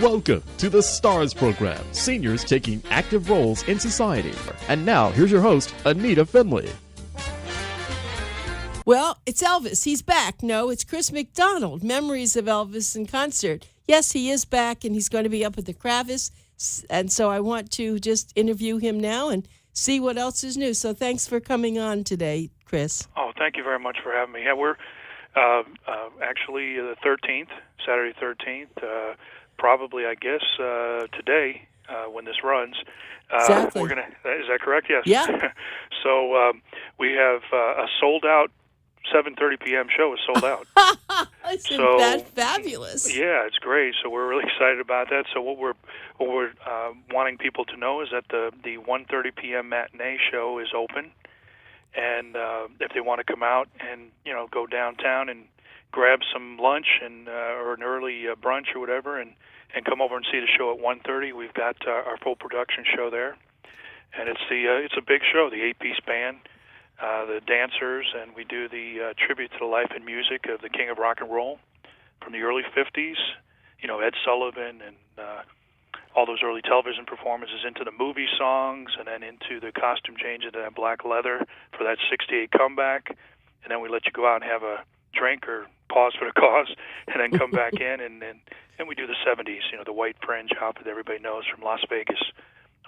Welcome to the STARS program, seniors taking active roles in society. And now, here's your host, Anita Finley. Well, it's Elvis. He's back. No, it's Chris McDonald, Memories of Elvis in Concert. Yes, he is back, and he's going to be up at the Kravis. And so I want to just interview him now and see what else is new. So thanks for coming on today, Chris. Oh, thank you very much for having me. Yeah, we're actually the 13th, Saturday 13th, probably, I guess, today when this runs. Exactly. Is that correct? Yes. Yeah. So we have a sold-out 7:30 p.m. show is sold out. Isn't that fabulous? Yeah, it's great. So we're really excited about that. So what we're wanting people to know is that the 1:30 p.m. matinee show is open, and if they want to come out and go downtown and grab some lunch and or an early brunch or whatever, and come over and see the show at 1:30, we've got our full production show there, and it's a big show. The 8-piece band. The dancers, and we do the tribute to the life and music of the king of rock and roll from the early 50s, Ed Sullivan and all those early television performances into the movie songs and then into the costume change into that black leather for that 68 comeback. And then we let you go out and have a drink or pause for the cause and then come back in and we do the 70s, the white fringe outfit that everybody knows from Las Vegas.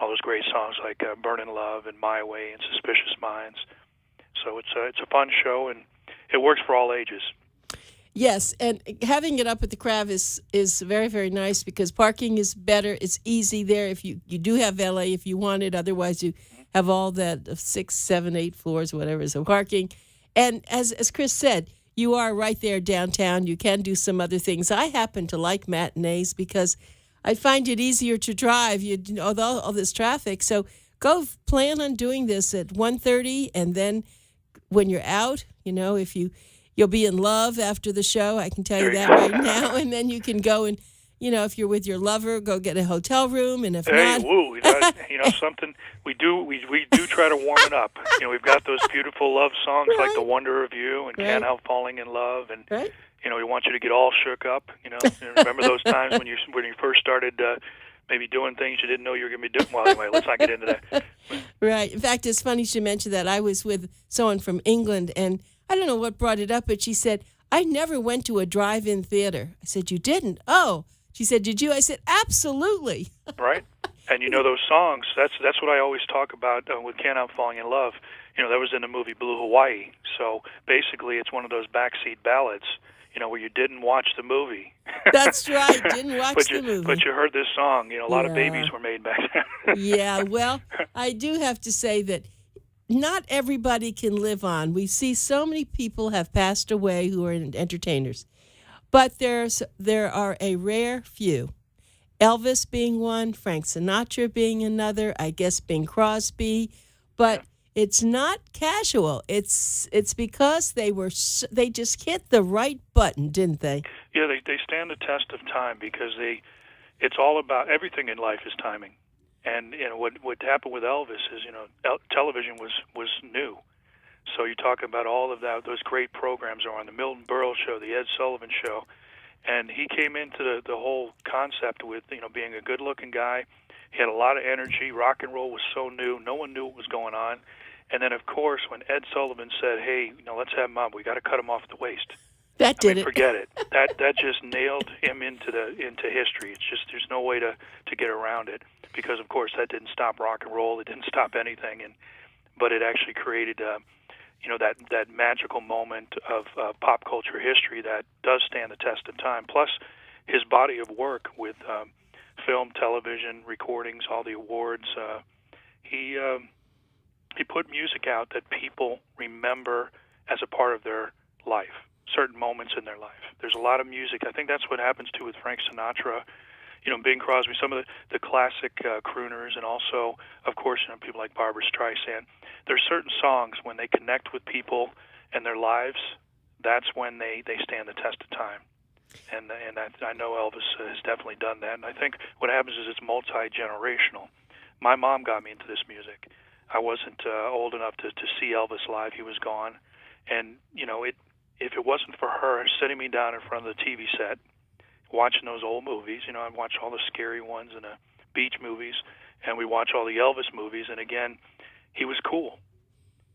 All those great songs like Burnin' Love and My Way and Suspicious Minds. So it's a fun show, and it works for all ages. Yes, and having it up at the Kravis is very, very nice because parking is better. It's easy there if you do have valet if you want it. Otherwise, you have all that 6, 7, 8 floors, whatever, so parking. And as Chris said, you are right there downtown. You can do some other things. I happen to like matinees because I find it easier to drive. All this traffic. So go plan on doing this at 1:30, and then when you're out, if you'll be in love after the show, I can tell you that right now, and then you can go and, if you're with your lover, go get a hotel room, and if not, woo, something we do try to warm it up. We've got those beautiful love songs right. like "The Wonder of You" and "Can't Help Falling in Love," and right. We want you to get all shook up. Remember those times when you first started. Maybe doing things you didn't know you were going to be doing. Well, anyway, let's not get into that. Right. In fact, it's funny she mentioned that. I was with someone from England, and I don't know what brought it up, but she said, I never went to a drive-in theater. I said, you didn't? Oh. She said, did you? I said, absolutely. Right. And those songs, that's what I always talk about with Can't Help Falling in Love. That was in the movie Blue Hawaii. So basically it's one of those backseat ballads, where you didn't watch the movie. That's right, didn't watch the movie. But you heard this song. A lot of babies were made back then. Yeah, well, I do have to say that not everybody can live on. We see so many people have passed away who are entertainers. But there are a rare few. Elvis being one, Frank Sinatra being another, I guess Bing Crosby. But it's not casual. It's because they just hit the right button, didn't they? Yeah, they stand the test of time because it's all about everything in life is timing. And what happened with Elvis is television was new. So you talk about all of those great programs are on the Milton Berle show, the Ed Sullivan show, and he came into the whole concept with being a good-looking guy. He had a lot of energy. Rock and roll was so new. No one knew what was going on. And then, of course, when Ed Sullivan said, hey, let's have him up, we got to cut him off the waist. That did it. Forget it. That just nailed him into history. It's just there's no way to get around it because, of course, that didn't stop rock and roll. It didn't stop anything. But it actually created that magical moment of pop culture history that does stand the test of time. Plus, his body of work with film, television, recordings, all the awards. He put music out that people remember as a part of their life, certain moments in their life. There's a lot of music. I think that's what happens too with Frank Sinatra, Bing Crosby, some of the classic crooners, and also, of course, people like Barbra Streisand. There's certain songs when they connect with people and their lives. That's when they stand the test of time. And I know Elvis has definitely done that. And I think what happens is it's multi-generational. My mom got me into this music. I wasn't old enough to see Elvis live. He was gone. And, if it wasn't for her sitting me down in front of the TV set watching those old movies. I'd watch all the scary ones and the beach movies, and we watch all the Elvis movies. And again, he was cool,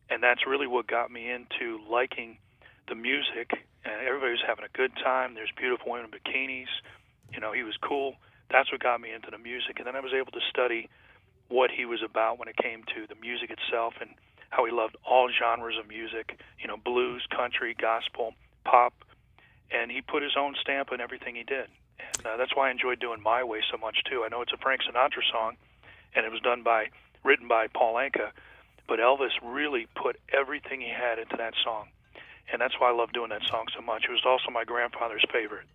and that's really what got me into liking the music. And everybody was having a good time. There's beautiful women in bikinis. He was cool. That's what got me into the music. And then I was able to study what he was about when it came to the music itself and how he loved all genres of music, blues, country, gospel, pop, and he put his own stamp on everything he did. And that's why I enjoyed doing My Way so much, too. I know it's a Frank Sinatra song, and it was written by Paul Anka, but Elvis really put everything he had into that song, and that's why I love doing that song so much. It was also my grandfather's favorite.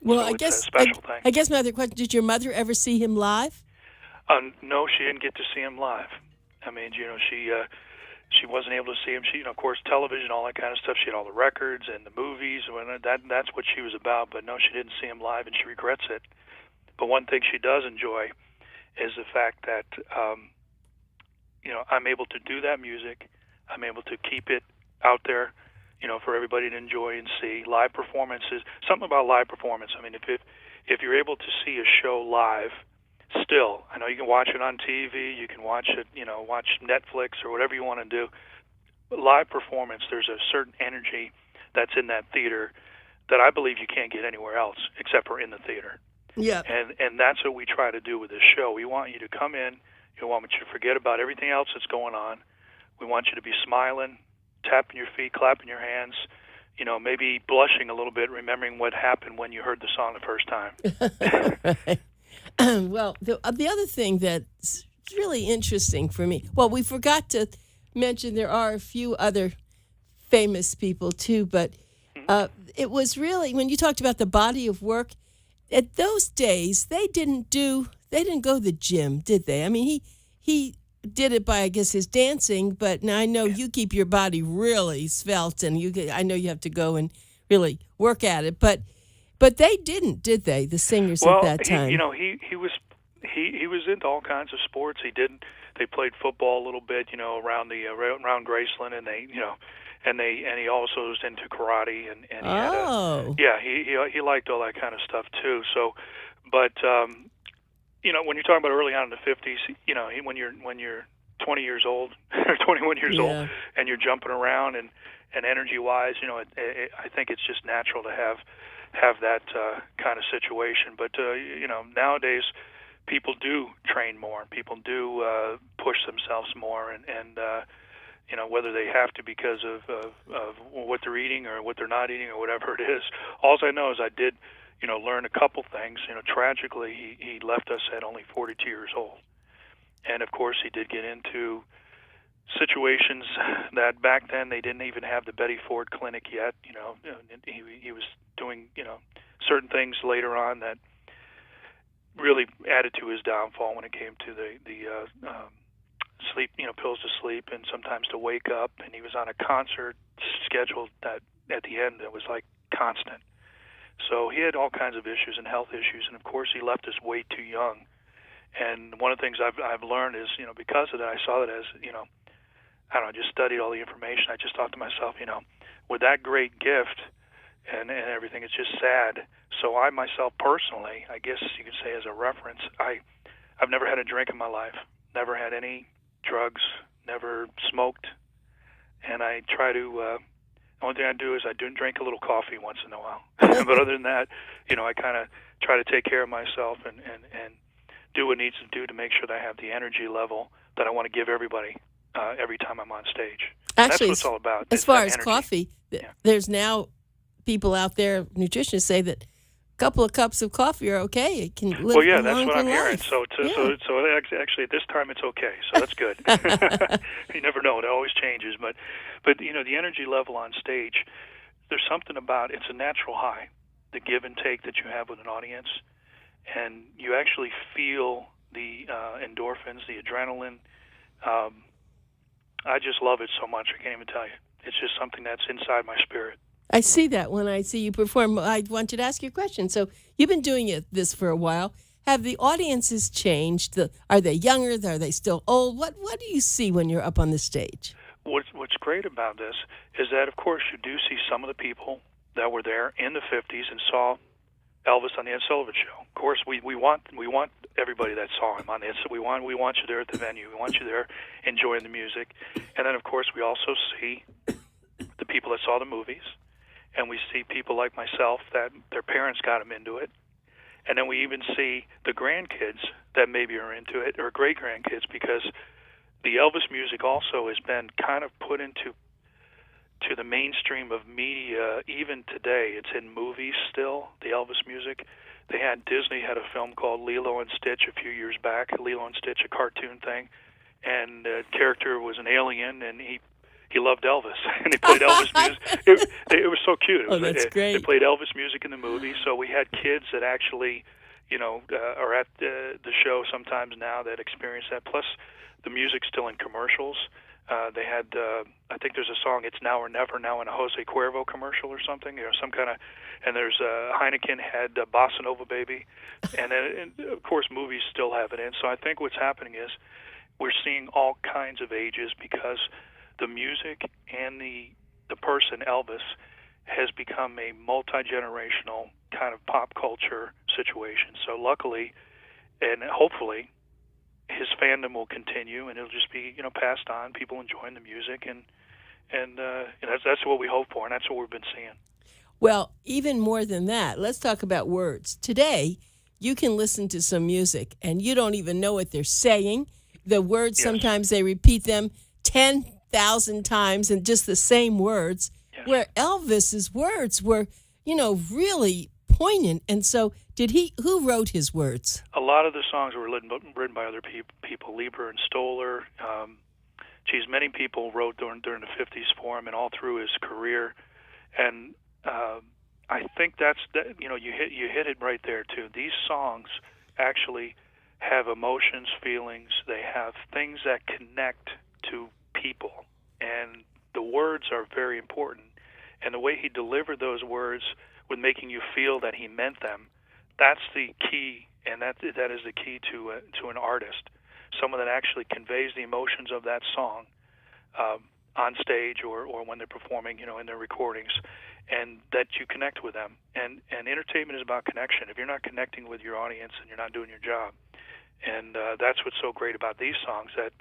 Well, so I guess it's a special thing. I guess my other question: did your mother ever see him live? No, she didn't get to see him live. I mean, she wasn't able to see him. She, of course, television, all that kind of stuff. She had all the records and the movies. That's what she was about. But no, she didn't see him live, and she regrets it. But one thing she does enjoy is the fact that I'm able to do that music. I'm able to keep it out there, for everybody to enjoy and see. Live performances. Something about live performance. I mean, if you're able to see a show live. Still, I know you can watch it on TV, you can watch it, watch Netflix or whatever you want to do. But live performance, there's a certain energy that's in that theater that I believe you can't get anywhere else except for in the theater. Yeah. And that's what we try to do with this show. We want you to come in, we want you to forget about everything else that's going on. We want you to be smiling, tapping your feet, clapping your hands, maybe blushing a little bit, remembering what happened when you heard the song the first time. Right. Well, the other thing that's really interesting for me, well, we forgot to mention there are a few other famous people too, but it was really, when you talked about the body of work, at those days, they didn't go to the gym, did they? I mean, he did it by, I guess, his dancing, but now I know you keep your body really svelte, and I know you have to go and really work at it, but they didn't, did they? The singers at that time. He was into all kinds of sports. They played football a little bit, around Graceland, and he also was into karate, and he liked all that kind of stuff too. So, but when you're talking about early on in the 50s, when you're 20 years old or 21 years old, and you're jumping around and energy wise, I think it's just natural to have that kind of situation. But nowadays people do train more, people do push themselves more, and whether they have to because of what they're eating or what they're not eating or whatever it is. All I know is I did learn a couple things. Tragically he left us at only 42 years old, and of course he did get into situations that back then they didn't even have the Betty Ford Clinic yet. He was doing certain things later on that really added to his downfall when it came to the sleep, pills to sleep and sometimes to wake up. And he was on a concert schedule that at the end that was like constant. So he had all kinds of issues and health issues, and of course he left us way too young. And one of the things I've learned is, because of that, I saw that as, I don't know, just studied all the information. I just thought to myself, with that great gift and everything, it's just sad. So I myself personally, I guess you could say as a reference, I've never had a drink in my life, never had any drugs, never smoked, and I try to, the only thing I do is I do drink a little coffee once in a while. But other than that, I kind of try to take care of myself and do what needs to do to make sure that I have the energy level that I want to give everybody every time I'm on stage. Actually, that's what it's all about. As far as coffee, there's now people out there, nutritionists say that a couple of cups of coffee are okay. It can live well, yeah, that's what I'm life. hearing. So actually, this time it's okay. So that's good. You never know; it always changes. But the energy level on stage, there's something about it's a natural high, the give and take that you have with an audience, and you actually feel the endorphins, the adrenaline. I just love it so much. I can't even tell you. It's just something that's inside my spirit. I see that when I see you perform. I wanted to ask you a question. So you've been doing this for a while. Have the audiences changed? Are they younger? Are they still old? What do you see when you're up on the stage? What's great about this is that, of course, you do see some of the people that were there in the 50s and saw Elvis on the Ed Sullivan Show. Of course, we want everybody that saw him on the we want you there at the venue. We want you there enjoying the music, and then of course we also see the people that saw the movies, and we see people like myself that their parents got them into it, and then we even see the grandkids that maybe are into it, or great grandkids, because the Elvis music also has been kind of put into the mainstream of media even today. It's in movies still, the Elvis music. Disney had a film called Lilo and Stitch a few years back, Lilo and Stitch, a cartoon thing, and the character was an alien, and he loved Elvis, and they played Elvis music. It was so cute. That's great. They played Elvis music in the movie, so we had kids that actually, are at the show sometimes now that experience that. Plus, the music's still in commercials. They had, I think there's a song, It's Now or Never, now in a Jose Cuervo commercial or something, some kind of, and there's Heineken had Bossa Nova Baby, and then, of course, movies still have it in. So I think what's happening is we're seeing all kinds of ages, because the music and the person, Elvis, has become a multi-generational kind of pop culture situation. So luckily, and hopefully, his fandom will continue, and it'll just be passed on. People enjoying the music, and that's what we hope for, and that's what we've been seeing. Well, even more than that, let's talk about words. Today, you can listen to some music, and you don't even know what they're saying. The words, Yes. sometimes they repeat them 10,000 times, and just the same words. Yes. Where Elvis's words were, really poignant. And so, who wrote his words? A lot of the songs were written by other people, Lieber and Stoller. Many people wrote during the 50s for him and all through his career. And I think you hit it right there too. These songs actually have emotions, feelings. They have things that connect to people, and the words are very important. And the way he delivered those words with making you feel that he meant them, that's the key, and that is the key to an artist. Someone that actually conveys the emotions of that song on stage or when they're performing, in their recordings, and that you connect with them. And entertainment is about connection. If you're not connecting with your audience, then you're not doing your job. And that's what's so great about these songs, that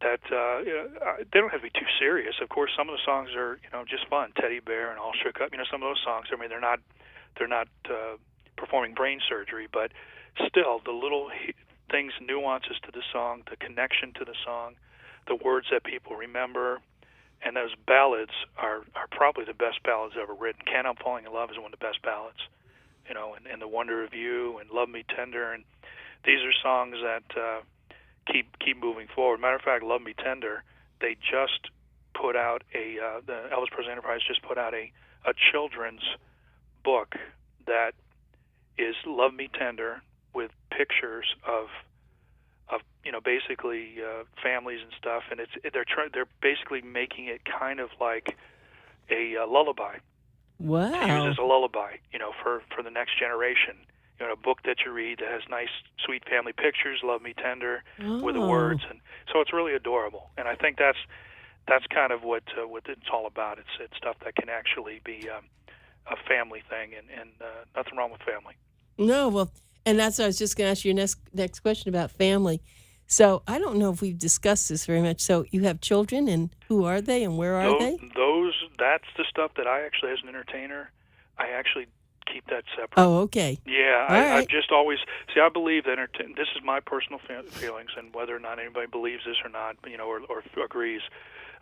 they don't have to be too serious. Of course, some of the songs are just fun. Teddy Bear and All Shook Up. Some of those songs. I mean, they're not performing brain surgery, but still, the little things, nuances to the song, the connection to the song, the words that people remember, and those ballads are probably the best ballads ever written. Can't Help Falling in Love is one of the best ballads, and The Wonder of You and Love Me Tender, and these are songs that keep moving forward. Matter of fact, Love Me Tender, they just put out the Elvis Presley Enterprise just put out a children's book that is Love Me Tender with pictures of basically families and stuff, and they're basically making it kind of like a lullaby. Wow! To use as a lullaby, for the next generation. A book that you read that has nice, sweet family pictures, Love Me Tender, with the words, and so it's really adorable. And I think that's kind of what it's all about. It's stuff that can actually be a family thing, and nothing wrong with family. No, well, and that's what I was just going to ask you your next question about family. So I don't know if we've discussed this very much. So you have children, and who are they, and where are they? That's the stuff that I actually, as an entertainer, I actually keep that separate. Oh, okay. Yeah, All right. I've just always I believe that this is my personal feelings, and whether or not anybody believes this or not, or agrees,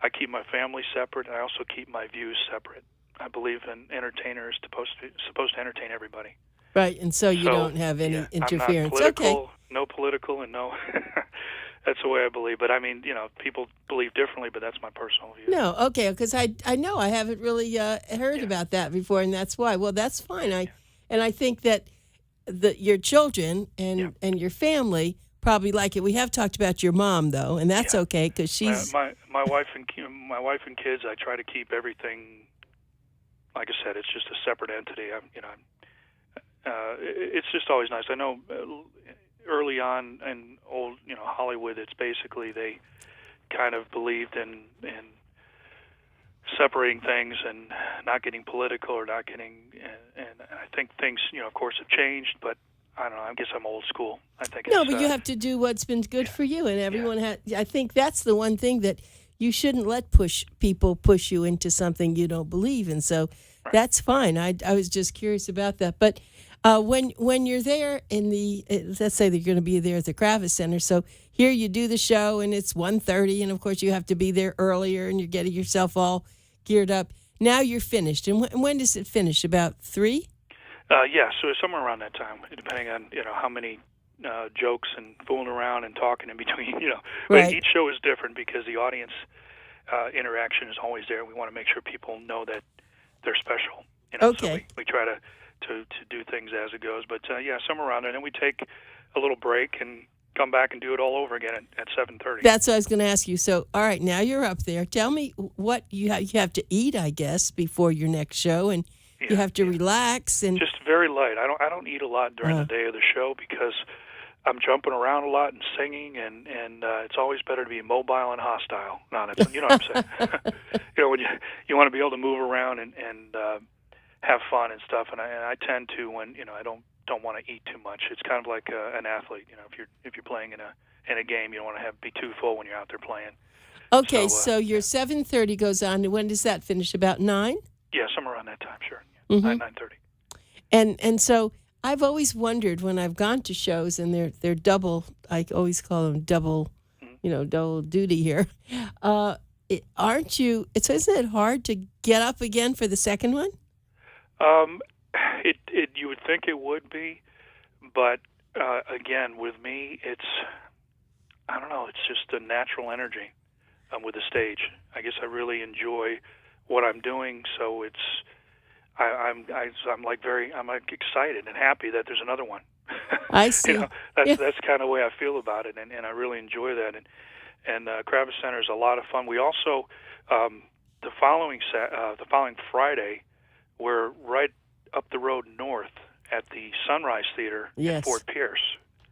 I keep my family separate, and I also keep my views separate. I believe an entertainer is supposed to entertain everybody. Right, and so you don't have any interference. I'm not political, okay. No political, and no. That's the way I believe. But I mean, people believe differently, but that's my personal view. No, okay, because I know I haven't really heard about that before, and that's why. Well, that's fine. I think that your children and your family probably like it. We have talked about your mom though, and that's okay because she's my wife and kids. I try to keep everything. Like I said, it's just a separate entity. It's just always nice. I know early on in old, Hollywood, it's basically they kind of believed in separating things and not getting political or not getting. And I think things, of course, have changed, but I don't know. I guess I'm old school. I think No, it's, but you have to do what's been good for you, and everyone has. I think that's the one thing that you shouldn't let people push you into something you don't believe in. So that's fine. I was just curious about that. But when you're there in the let's say that you're going to be there at the Kravis Center, so here you do the show and it's 1:30, and of course you have to be there earlier, and you're getting yourself all geared up. Now you're finished, and when does it finish? About 3? Yeah, so somewhere around that time, depending on how many jokes and fooling around and talking in between. But Right. each show is different because the audience interaction is always there. We want to make sure people know that they're special. Okay. So we try to do things as it goes. But yeah, somewhere around there, and then we take a little break and come back and do it all over again at 7:30. That's what I was going to ask you. So, all right, now you're up there. Tell me what you have to eat, I guess, before your next show, and you have to relax and just very light. I don't eat a lot during the day of the show because I'm jumping around a lot and singing, and it's always better to be mobile and hostile. You know what I'm saying? When you want to be able to move around and have fun and stuff. And I tend to when I don't want to eat too much. It's kind of like an athlete. If you're playing in a game, you don't want to be too full when you're out there playing. Okay, so your 7:30 goes on. When does that finish? About 9? Yeah, somewhere around that time, sure. Mm-hmm. 9:30. And so I've always wondered when I've gone to shows and they're double. I always call them double, double duty here. Aren't you? Isn't it hard to get up again for the second one? You would think it would be, but again, with me, I don't know. It's just a natural energy with the stage. I guess I really enjoy what I'm doing, so I'm excited and happy that there's another one. I see. That's kind of the way I feel about it, and I really enjoy that. And Kravis Center is a lot of fun. We also the following Friday, we're right up the road north at the Sunrise Theater in Fort Pierce.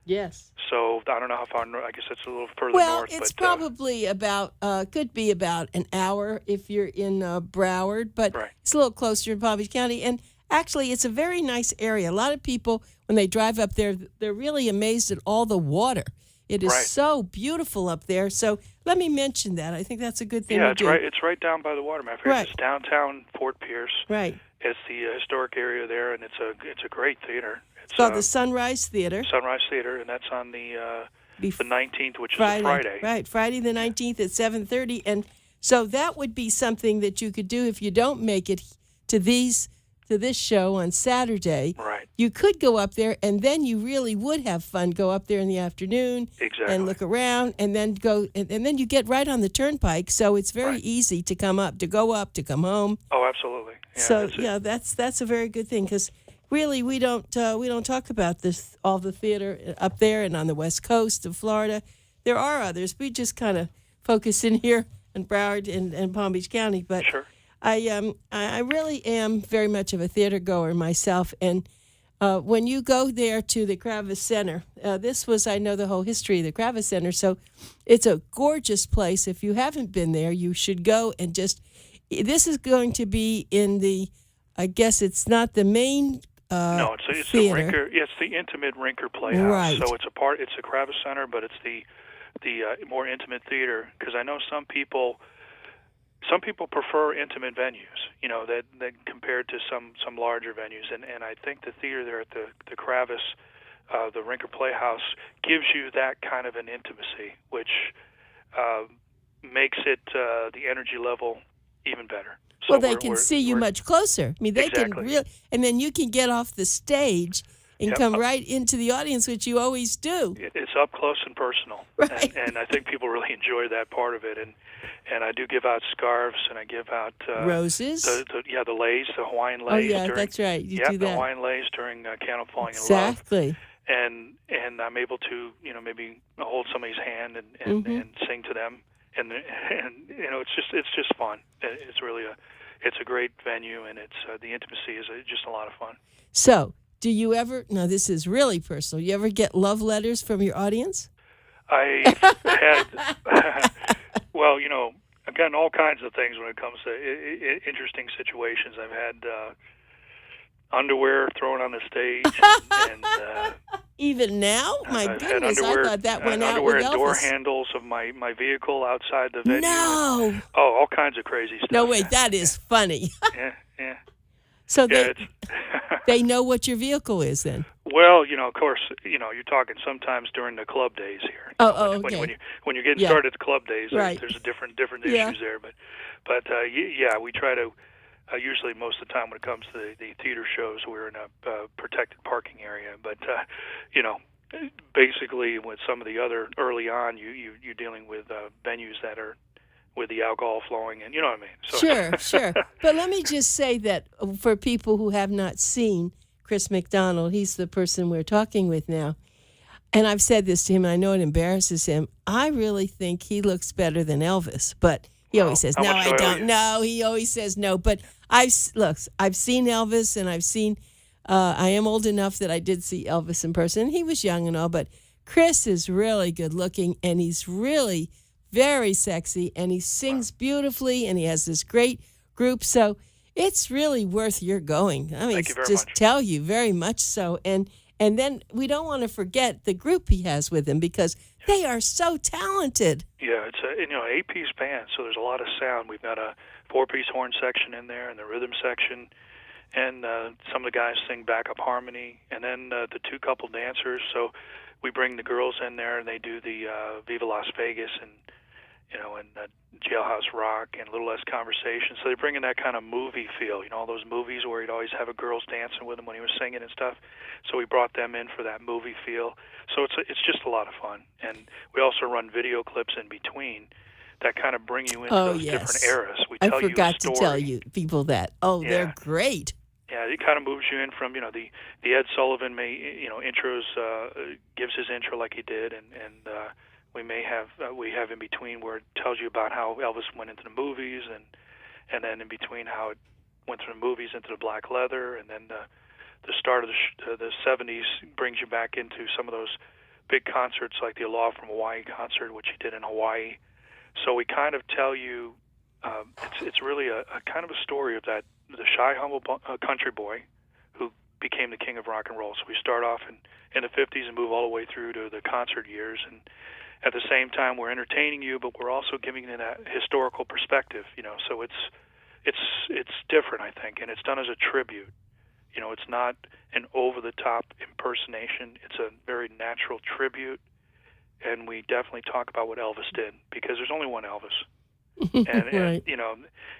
Yes. So I don't know how far north. I guess it's a little further well, north. It's probably about could be about an hour if you're in Broward, but it's a little closer in Palm Beach County. And actually, it's a very nice area. A lot of people, when they drive up there, they're really amazed at all the water. It is so beautiful up there. So let me mention that. I think that's a good thing to do. Yeah, it's right down by the water. Matter of fact, it's downtown Fort Pierce. Right. It's the historic area there, and it's a great theater. It's called the Sunrise Theater. Sunrise Theater, and that's on the 19th, which is a Friday. Right, Friday the 19th at 7:30. And so that would be something that you could do if you don't make it to this show on Saturday. Right. You could go up there, and then you really would have fun. Go up there in the afternoon and look around, and then go, and then you get right on the turnpike. So it's very easy to come up, to go up, to come home. Oh, absolutely. Yeah, so that's a very good thing because really we don't talk about this all the theater up there and on the west coast of Florida. There are others. We just kind of focus in here in Broward and Palm Beach County, but. Sure. I really am very much of a theater goer myself, and when you go there to the Kravis Center, I know the whole history of the Kravis Center, so it's a gorgeous place. If you haven't been there, you should go and this is going to be in I guess it's not the main no, it's theater. the Rinker. Yeah, it's the intimate Rinker Playhouse. Right. So it's a Kravis Center, but it's the more intimate theater because I know some people prefer intimate venues, that compared to some larger venues. And I think the theater there at the Kravis, the Rinker Playhouse, gives you that kind of an intimacy, which makes it the energy level even better. So well, they can see you much closer. I mean, they can really, and then you can get off the stage and come right into the audience, which you always do. It's up close and personal, right. and I think people really enjoy that part of it. And I do give out scarves, and I give out roses. The leis, the Hawaiian leis. Oh yeah, that's right. You do that. The Hawaiian leis during Candle Falling in Love. Exactly. And I'm able to maybe hold somebody's hand and sing to them, and it's just fun. It's really it's a great venue, and it's the intimacy is just a lot of fun. So. Do you ever, now this is really personal, you ever get love letters from your audience? I had, well, I've gotten all kinds of things when it comes to interesting situations. I've had underwear thrown on the stage, and even now, my I've had goodness, underwear, I thought that went out underwear with and door Elvis. handles of my vehicle outside the venue. No. And, all kinds of crazy stuff. No, wait, that is funny. Yeah. So Yeah, they know what your vehicle is then. Well, of course, you're talking sometimes during the club days here. Okay. When you're getting Yeah. started at the club days, Right. there's a different Yeah. issues there. But yeah, we try to. Usually, most of the time when it comes to the theater shows, we're in a protected parking area. But basically, with some of the other early on, you're dealing with venues that are with the alcohol flowing, and you know what I mean. So. Sure. But let me just say that for people who have not seen Chris McDonald, he's the person we're talking with now. And I've said this to him, and I know it embarrasses him. I really think he looks better than Elvis, but he always says, how no, much I do I owe don't you? know. He always says no. But I've seen Elvis, and I've seen, I am old enough that I did see Elvis in person. He was young and all, but Chris is really good looking, and he's really very sexy, and he sings beautifully, and he has this great group. So it's really worth your going. I mean, Thank you very just much. tell you very much so. And then we don't want to forget the group he has with him because they are so talented. Yeah, it's a 8-piece band, so there's a lot of sound. We've got a 4-piece horn section in there, and the rhythm section, and some of the guys sing backup harmony, and then the 2 couple dancers. So we bring the girls in there, and they do the Viva Las Vegas and Jailhouse Rock and Little Less Conversation. So they bring in that kind of movie feel, all those movies where he'd always have a girls dancing with him when he was singing and stuff. So we brought them in for that movie feel. So it's just a lot of fun. And we also run video clips in between that kind of bring you into those different eras. We tell I forgot you a story. to tell you people that. Oh, Yeah. they're great. Yeah, it kind of moves you in from the Ed Sullivan intros, gives his intro like he did, and we have in between where it tells you about how Elvis went into the movies, and then in between how it went through the movies into the black leather, and then the start of the 70s brings you back into some of those big concerts like the Aloha from Hawaii concert, which he did in Hawaii. So we kind of tell you, it's really a kind of a story of the shy, humble country boy who became the king of rock and roll. So we start off in the 50s and move all the way through to the concert years, and at the same time we're entertaining you, but we're also giving it a historical perspective. So it's different, I think, and it's done as a tribute. It's not an over-the-top impersonation. It's a very natural tribute, and we definitely talk about what Elvis did, because there's only one Elvis. And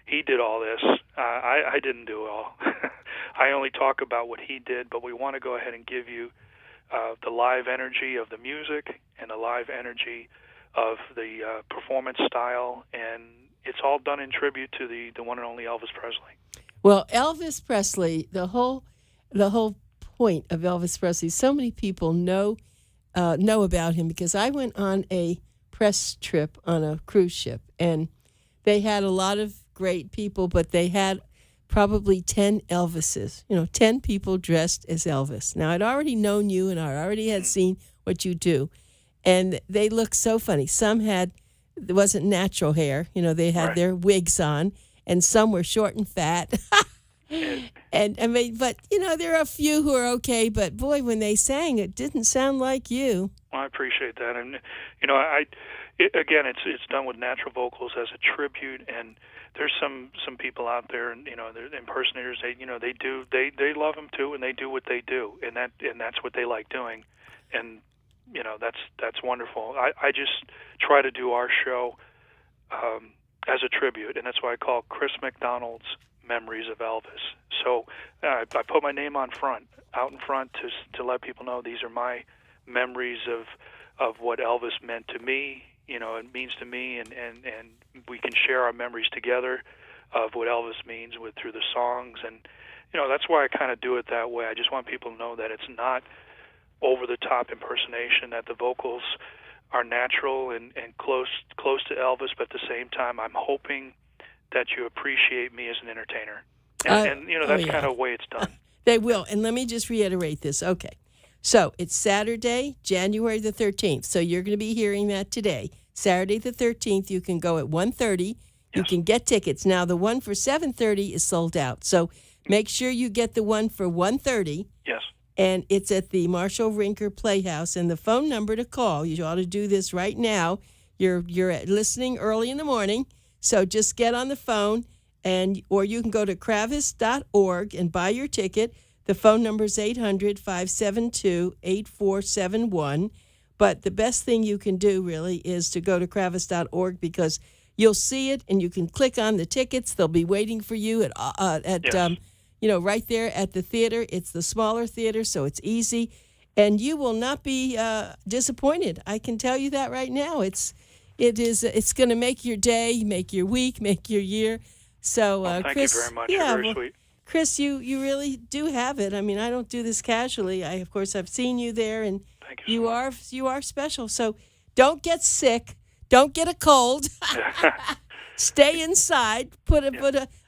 he did all this. I didn't do it all. I only talk about what he did, but we want to go ahead and give you the live energy of the music and the live energy of the performance style, and it's all done in tribute to the one and only Elvis Presley. Well, Elvis Presley, the whole point of Elvis Presley, so many people know about him because I went on a press trip on a cruise ship, and they had a lot of great people, but they had probably 10 Elvises, 10 people dressed as Elvis. Now, I'd already known you, and I already had seen what you do, and they looked so funny. Some it wasn't natural hair, they had their wigs on, and some were short and fat. And I mean, but there are a few who are okay, but boy, when they sang, it didn't sound like you. Well, I appreciate that, and again, it's done with natural vocals as a tribute, and there's some people out there, and they're impersonators. They love them too, and they do what they do, and that's what they like doing, and that's wonderful. I just try to do our show as a tribute, and that's why I call Chris McDonald's Memories of Elvis. So I put my name out in front to let people know these are my memories of what Elvis meant to me. It means to me, and we can share our memories together of what Elvis means through the songs, and that's why I kind of do it that way. I just want people to know that it's not over the top impersonation, that the vocals are natural and close to Elvis, but at the same time I'm hoping that you appreciate me as an entertainer. And that's kind of the way it's done. They will. And let me just reiterate this. Okay. So it's Saturday, January the 13th. So you're going to be hearing that today. Saturday the 13th, you can go at 1:30. You can get tickets. Now, the one for 7:30 is sold out. So Make sure you get the one for 1:30. Yes. And it's at the Marshall Rinker Playhouse. And the phone number to call, you ought to do this right now. You're listening early in the morning, so just get on the phone, or you can go to kravis.org and buy your ticket. The phone number is 800-572-8471. But the best thing you can do, really, is to go to kravis.org because you'll see it and you can click on the tickets. They'll be waiting for you at Yes. Right there at the theater. It's the smaller theater, so it's easy. And you will not be disappointed. I can tell you that right now. It's going to make your day, make your week, make your year. So, Thank Chris, you very much. You're very sweet. Chris, you really do have it. I mean, I don't do this casually. Of course, I've seen you there, and Thank you so much. you are special. So, don't get sick. Don't get a cold. Stay inside.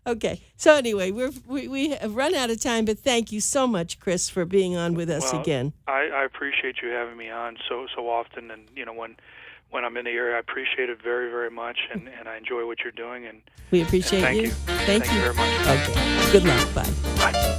Okay. So anyway, we have run out of time, but thank you so much, Chris, for being on with us again. I appreciate you having me on so often, and when I'm in the area, I appreciate it very, very much, and I enjoy what you're doing. And we appreciate thank you. Thank you very much. Okay. Good luck. Bye. Bye.